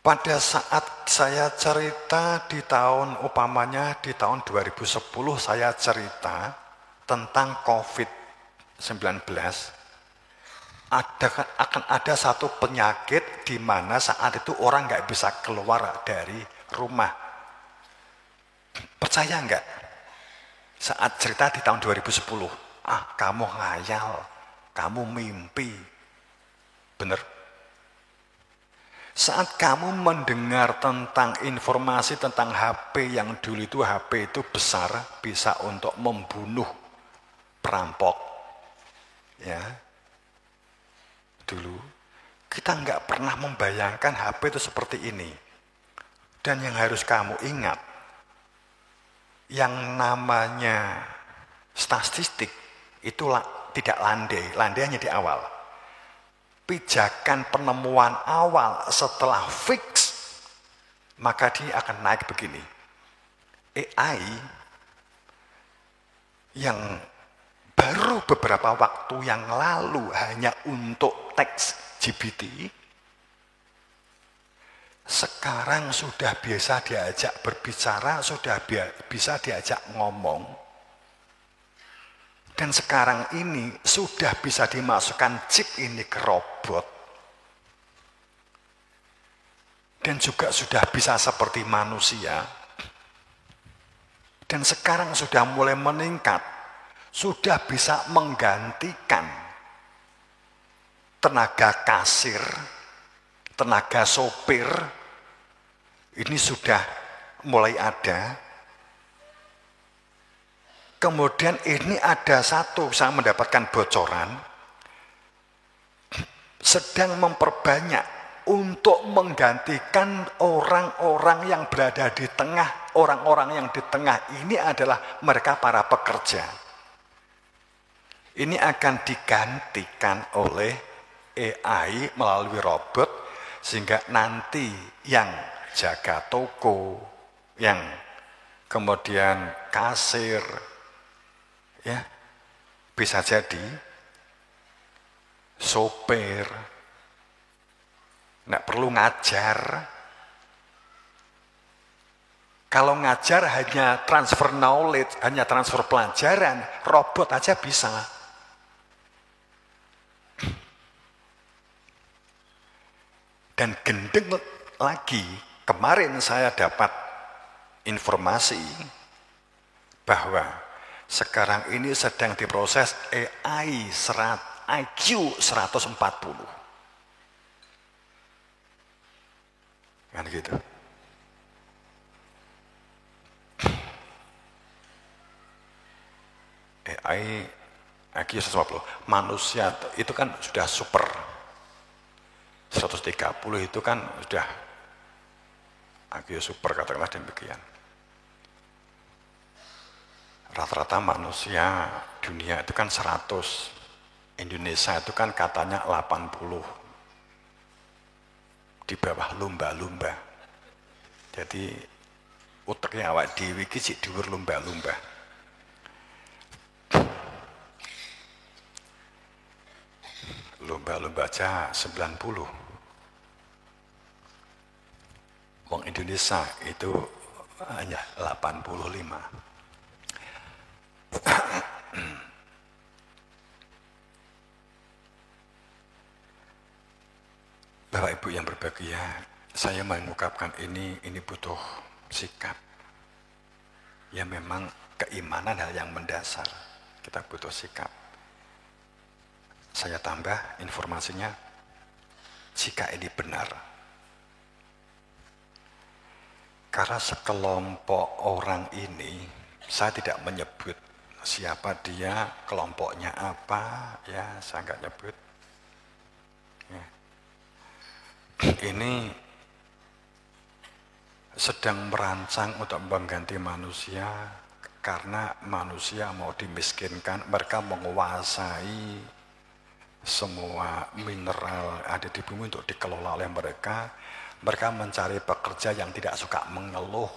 Pada saat saya cerita di tahun, umpamanya di tahun 2010 saya cerita tentang COVID-19, akan ada satu penyakit di mana saat itu orang nggak bisa keluar dari rumah. Percaya nggak? Saat cerita di tahun 2010, kamu ngayal, kamu mimpi. Bener. Saat kamu mendengar tentang informasi tentang HP yang dulu itu HP itu besar, bisa untuk membunuh perampok. Ya. Dulu kita nggak pernah membayangkan HP itu seperti ini. Dan yang harus kamu ingat, yang namanya statistik itu tidak landai, landai hanya di awal. Pijakan penemuan awal setelah fix, maka dia akan naik begini. AI yang baru beberapa waktu yang lalu hanya untuk teks GPT, sekarang sudah biasa diajak berbicara, sudah bisa diajak ngomong. Dan sekarang ini sudah bisa dimasukkan chip ini ke robot. Dan juga sudah bisa seperti manusia. Dan sekarang sudah mulai meningkat. Sudah bisa menggantikan tenaga kasir, tenaga sopir. Ini sudah mulai ada. Kemudian ini ada satu, saya mendapatkan bocoran, sedang memperbanyak untuk menggantikan orang-orang yang berada di tengah. Orang-orang yang di tengah ini adalah mereka para pekerja. Ini akan digantikan oleh AI melalui robot, sehingga nanti yang jaga toko, yang kemudian kasir, ya, bisa jadi sopir, nggak perlu ngajar. Kalau ngajar hanya transfer knowledge, hanya transfer pelajaran, robot aja bisa. Dan gendeng lagi, kemarin saya dapat informasi bahwa sekarang ini sedang diproses AI IQ 140. Kan gitu. AI IQ 140. Manusia itu kan sudah super. 130 itu kan sudah IQ super, katakanlah demikian. Rata-rata manusia dunia itu kan 100. Indonesia itu kan katanya 80. Di bawah lumba-lumba. Jadi uteknya awak dhewe iki sik dhuwur lumba-lumba. Lumba-lumba aja 90. Wong Indonesia itu hanya 85. Bapak Ibu yang berbahagia, saya mengungkapkan ini butuh sikap. Ya memang keimanan hal yang mendasar. Kita butuh sikap. Saya tambah informasinya, jika ini benar. Karena sekelompok orang ini, saya tidak menyebut siapa dia, kelompoknya apa, ya saya nggak nyebut. Ya. Ini sedang merancang untuk mengganti manusia karena manusia mau dimiskinkan, mereka menguasai semua mineral ada di bumi untuk dikelola oleh mereka. Mereka mencari pekerja yang tidak suka mengeluh,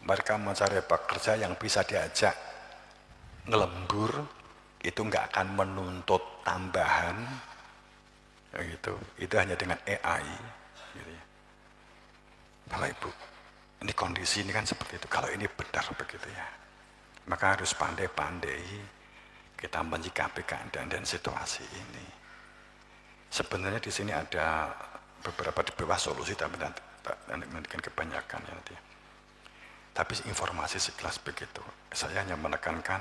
mereka mencari pekerja yang bisa diajak ngelembur, itu nggak akan menuntut tambahan, gitu. Itu hanya dengan AI. Gitu ya. Bapak Ibu, ini kondisi ini kan seperti itu. Kalau ini benar begitu ya, maka harus pandai-pandai kita menyikapi keadaan dan situasi ini. Sebenarnya di sini ada beberapa di bawah solusi, tapi nanti kebanyakan ya nanti. Tapi informasi sekilas begitu. Saya hanya menekankan,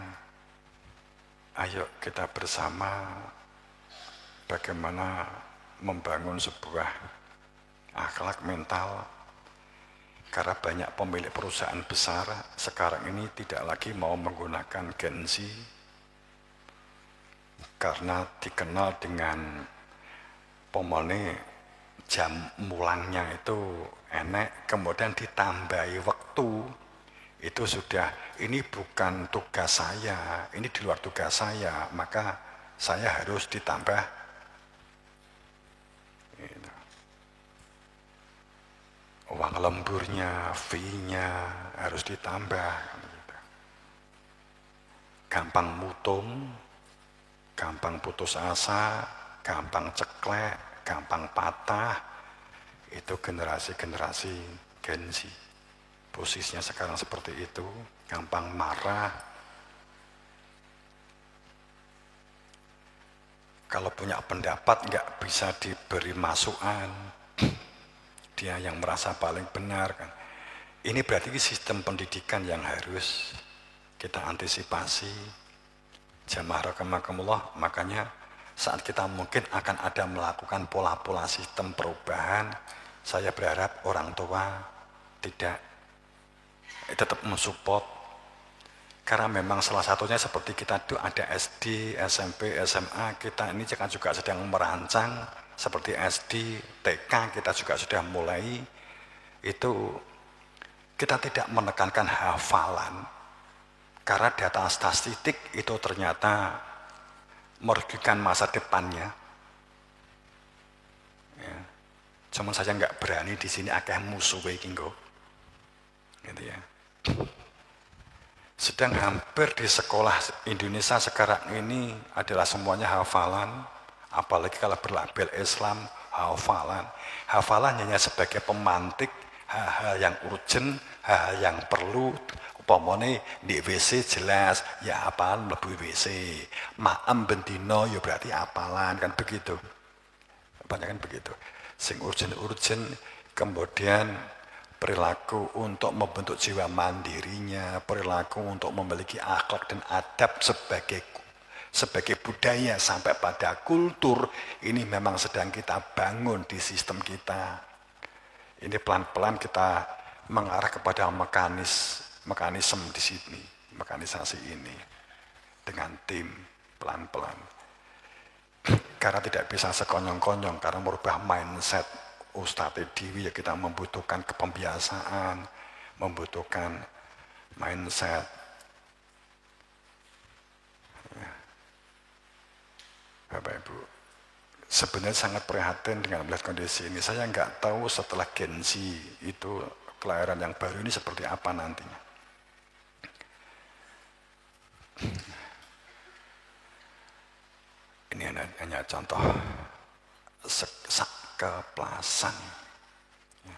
ayo kita bersama bagaimana membangun sebuah akhlak mental. Karena banyak pemilik perusahaan besar sekarang ini tidak lagi mau menggunakan Gen-Z karena dikenal dengan pomone jam mulangnya itu enek, kemudian ditambahi waktu. Itu sudah, ini bukan tugas saya, ini di luar tugas saya, maka saya harus ditambah. Gitu. Uang lemburnya, fee-nya harus ditambah. Gitu. Gampang mutung, gampang putus asa, gampang ceklek, gampang patah. Itu generasi-generasi Gen Z. Posisinya sekarang seperti itu, gampang marah. Kalau punya pendapat nggak bisa diberi masukan. Dia yang merasa paling benar kan. Ini berarti sistem pendidikan yang harus kita antisipasi. Jamaah rahimakumullah, makanya saat kita mungkin akan ada melakukan pola-pola sistem perubahan, saya berharap orang tua tidak tetap mensupport. Karena memang salah satunya seperti kita itu ada SD, SMP, SMA, kita ini juga sedang merancang seperti SD, TK kita juga sudah mulai. Itu kita tidak menekankan hafalan karena data statistik itu ternyata merugikan masa depannya. Ya. Cuman saya nggak berani di sini akeh musuh kinggo, gitu ya. Sedang hampir di sekolah Indonesia sekarang ini adalah semuanya hafalan. Apalagi kalau berlabel Islam, hafalan. Hafalan hanya sebagai pemantik hal-hal yang urgent, hal-hal yang perlu. Umpamane di WC jelas, ya hafalan mlebu WC. Maem bendino ya berarti hafalan, kan begitu. Banyak kan begitu. Sing urgent-urgent, kemudian perilaku untuk membentuk jiwa mandirinya, perilaku untuk memiliki akhlak dan adab sebagai budaya sampai pada kultur, ini memang sedang kita bangun di sistem kita. Ini pelan-pelan kita mengarah kepada mekanisme di sini, mekanisasi ini dengan tim pelan-pelan. Karena tidak bisa sekonyong-konyong, karena merubah mindset Ustadz Dewi ya kita membutuhkan kepembiasaan, membutuhkan mindset. Bapak Ibu, sebenarnya sangat prihatin dengan melihat kondisi ini. Saya nggak tahu setelah Gen Z itu kelahiran yang baru ini seperti apa nantinya. Ini hanya contoh keplasan. Ya,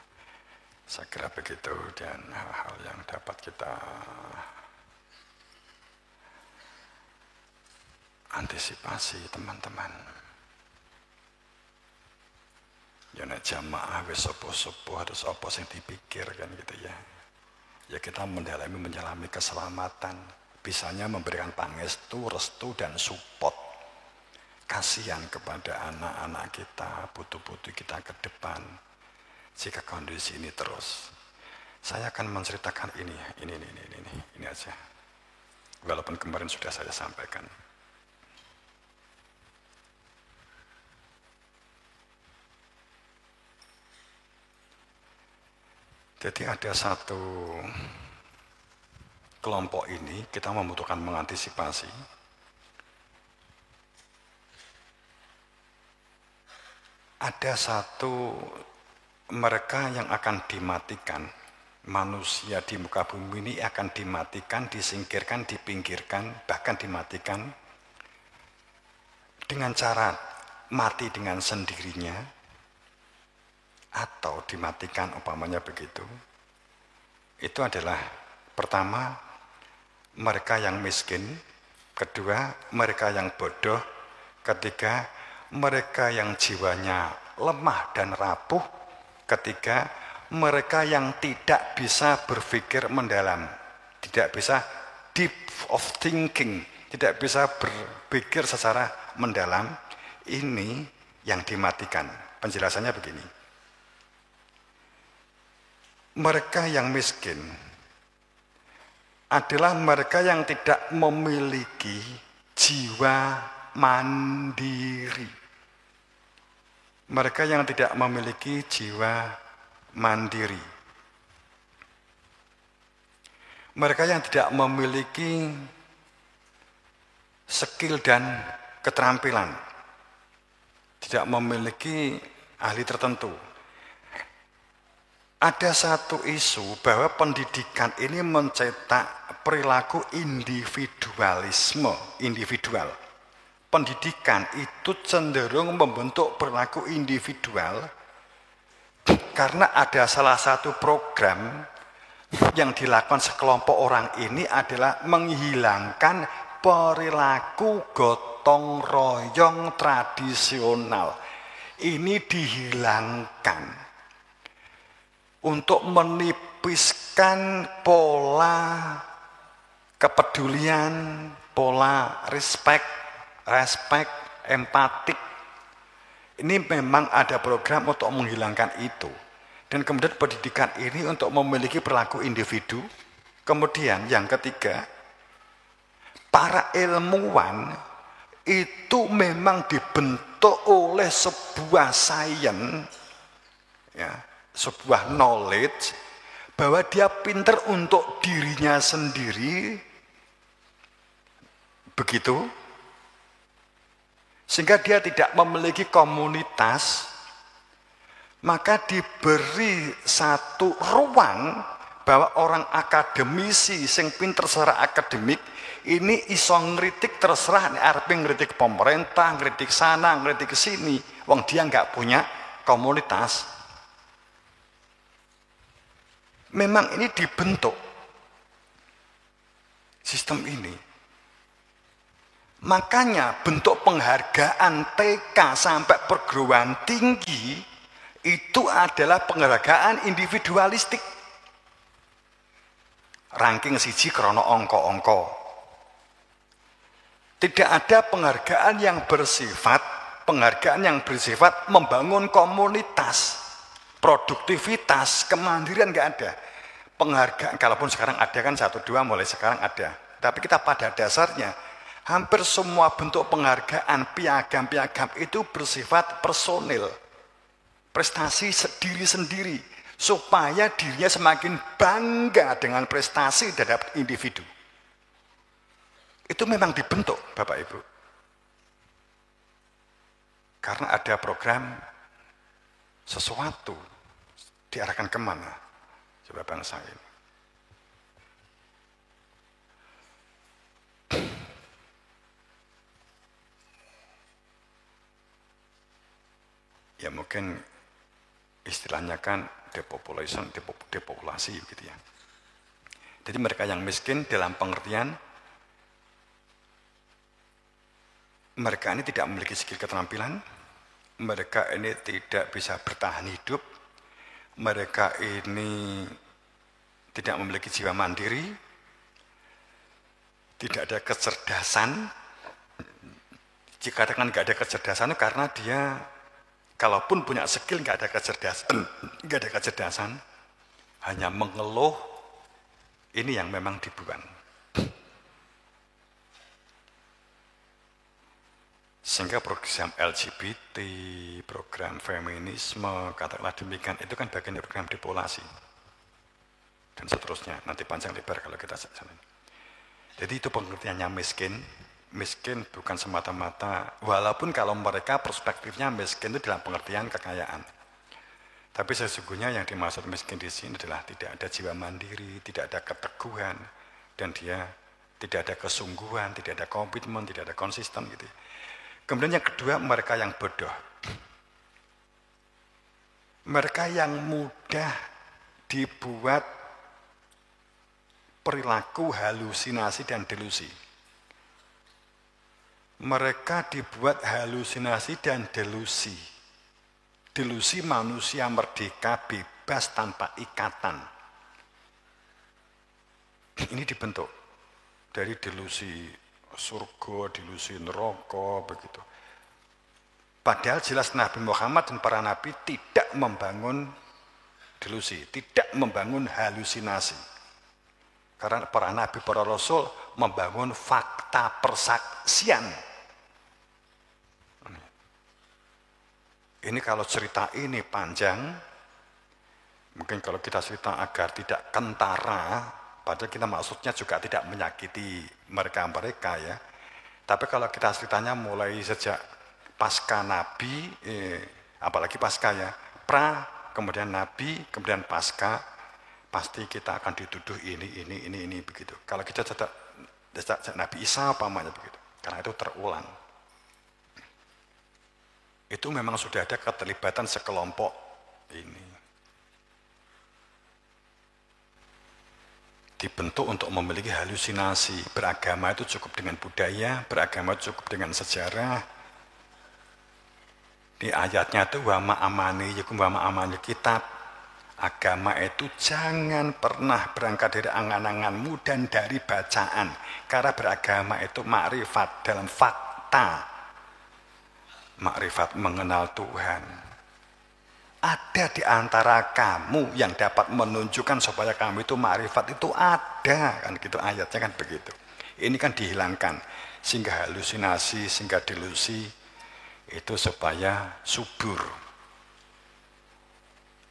saya kira begitu dan hal-hal yang dapat kita antisipasi teman-teman. Ya nek jamaah wis sopo-sopo harus apa sing dipikir kan gitu ya. Ya kita menyelami keselamatan, bisanya memberikan pangestu, restu dan support. Kasihan kepada anak-anak kita, putu-putu kita ke depan. Jika kondisi ini terus, saya akan menceritakan ini aja. Walaupun kemarin sudah saya sampaikan. Jadi ada satu kelompok ini kita membutuhkan mengantisipasi. Ada satu mereka yang akan dimatikan. Manusia di muka bumi ini akan dimatikan, disingkirkan, dipinggirkan, bahkan dimatikan dengan cara mati dengan sendirinya atau dimatikan umpamanya begitu, itu adalah pertama mereka yang miskin, kedua mereka yang bodoh, ketiga mereka yang jiwanya lemah dan rapuh, ketiga mereka yang tidak bisa berpikir mendalam, tidak bisa deep of thinking, tidak bisa berpikir secara mendalam. Ini yang dimatikan. Penjelasannya begini. Mereka yang miskin adalah mereka yang tidak memiliki jiwa mandiri. Mereka yang tidak memiliki jiwa mandiri. Mereka yang tidak memiliki skill dan keterampilan, tidak memiliki ahli tertentu. Ada satu isu bahwa pendidikan ini mencetak perilaku individualisme, individual. Pendidikan itu cenderung membentuk perilaku individual karena ada salah satu program yang dilakukan sekelompok orang ini adalah menghilangkan perilaku gotong royong tradisional. Ini dihilangkan untuk menipiskan pola kepedulian, pola respect, empatik. Ini memang ada program untuk menghilangkan itu. Dan kemudian pendidikan ini untuk memiliki perilaku individu. Kemudian yang ketiga, para ilmuwan itu memang dibentuk oleh sebuah sains, ya, sebuah knowledge, bahwa dia pinter untuk dirinya sendiri, begitu, sehingga dia tidak memiliki komunitas. Maka diberi satu ruang bahwa orang akademisi sing pinter secara akademik ini iso ngritik terserah, arep ngritik pemerintah, ngritik sana, ngritik sini, wong dia nggak punya komunitas. Memang ini dibentuk sistem ini. Makanya bentuk penghargaan TK sampai perguruan tinggi itu adalah penghargaan individualistik. Ranking siji krono ongko-ongko. Tidak ada penghargaan yang bersifat membangun komunitas, produktivitas, kemandirian, nggak ada. Penghargaan, kalaupun sekarang ada kan 1-2 mulai sekarang ada. Tapi kita pada dasarnya hampir semua bentuk penghargaan piagam-piagam itu bersifat personil. Prestasi diri sendiri, supaya dirinya semakin bangga dengan prestasi terhadap individu. Itu memang dibentuk, Bapak Ibu. Karena ada program sesuatu diarahkan kemana coba bangsa ini. Ya mungkin istilahnya kan depopulasi gitu ya. Jadi mereka yang miskin dalam pengertian mereka ini tidak memiliki skill keterampilan, mereka ini tidak bisa bertahan hidup, mereka ini tidak memiliki jiwa mandiri, tidak ada kecerdasan. Jika katakan nggak ada kecerdasan itu karena dia kalaupun punya skill nggak ada kecerdasan, hanya mengeluh. Ini yang memang dibuang. Sehingga program LGBT, program feminisme, katakanlah demikian, itu kan bagian program depopulasi. Dan seterusnya, nanti panjang lebar kalau kita jalan. Jadi itu pengertiannya miskin. Miskin bukan semata-mata, walaupun kalau mereka perspektifnya miskin itu dalam pengertian kekayaan. Tapi sesungguhnya yang dimaksud miskin di sini adalah tidak ada jiwa mandiri, tidak ada keteguhan, dan dia tidak ada kesungguhan, tidak ada komitmen, tidak ada konsisten gitu. Kemudian yang kedua, mereka yang bodoh. Mereka yang mudah dibuat perilaku halusinasi dan delusi. Mereka dibuat halusinasi dan delusi. Delusi manusia merdeka, bebas, tanpa ikatan. Ini dibentuk dari delusi surga, delusi neraka, begitu. Padahal jelas Nabi Muhammad dan para nabi tidak membangun delusi, tidak membangun halusinasi. Karena para nabi, para rasul membangun fakta persaksian. Ini kalau cerita ini panjang, mungkin kalau kita cerita agar tidak kentara, padahal kita maksudnya juga tidak menyakiti mereka-mereka ya. Tapi kalau kita ceritanya mulai sejak pasca Nabi, apalagi pasca ya, kemudian Nabi, kemudian pasca, pasti kita akan dituduh ini begitu. Kalau kita sejak Nabi Isa umpamanya begitu, karena itu terulang. Itu memang sudah ada keterlibatan sekelompok ini. Dibentuk untuk memiliki halusinasi. Beragama itu cukup dengan budaya, beragama cukup dengan sejarah. Di ayatnya itu wa ma'amani kitab. Agama itu jangan pernah berangkat dari angan-anganmu dan dari bacaan. Karena beragama itu makrifat dalam fakta. Makrifat mengenal Tuhan. Ada di antara kamu yang dapat menunjukkan supaya kamu itu makrifat itu ada, kan gitu ayatnya kan begitu. Ini kan dihilangkan sehingga halusinasi, sehingga delusi itu supaya subur.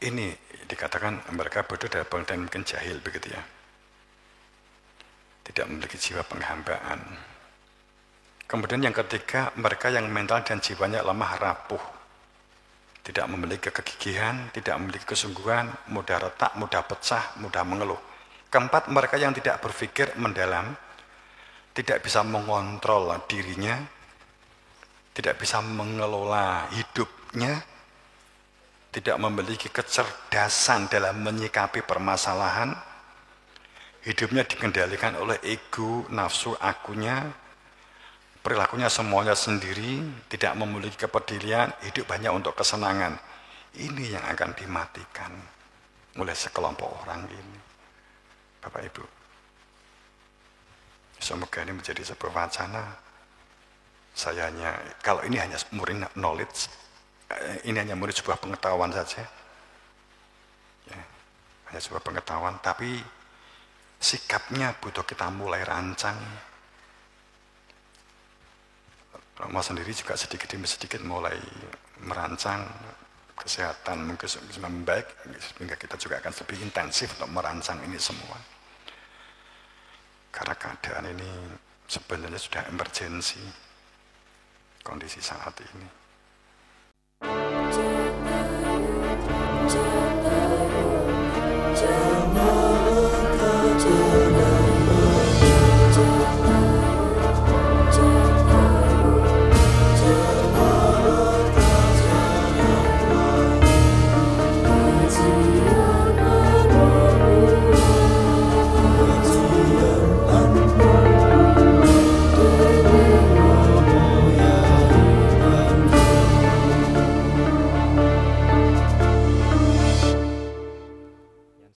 Ini dikatakan mereka bodoh dan mungkin jahil begitu ya. Tidak memiliki jiwa penghambaan. Kemudian yang ketiga, mereka yang mental dan jiwanya lemah rapuh. Tidak memiliki kegigihan, tidak memiliki kesungguhan, mudah retak, mudah pecah, mudah mengeluh. Keempat, mereka yang tidak berpikir mendalam, tidak bisa mengontrol dirinya, tidak bisa mengelola hidupnya, tidak memiliki kecerdasan dalam menyikapi permasalahan, hidupnya dikendalikan oleh ego, nafsu, akunya, perilakunya semuanya sendiri, tidak memiliki kepedulian, hidup hanya untuk kesenangan. Ini yang akan dimatikan oleh sekelompok orang ini. Bapak Ibu, semoga ini menjadi sebuah wacana. Kalau ini hanya murid knowledge, ini hanya murid sebuah pengetahuan saja. Ya, hanya sebuah pengetahuan, tapi sikapnya butuh kita mulai rancang. Rama sendiri juga sedikit demi sedikit mulai merancang kesehatan mungkin semakin membaik, sehingga kita juga akan lebih intensif untuk merancang ini semua. Karena keadaan ini sebenarnya sudah emergensi kondisi saat ini.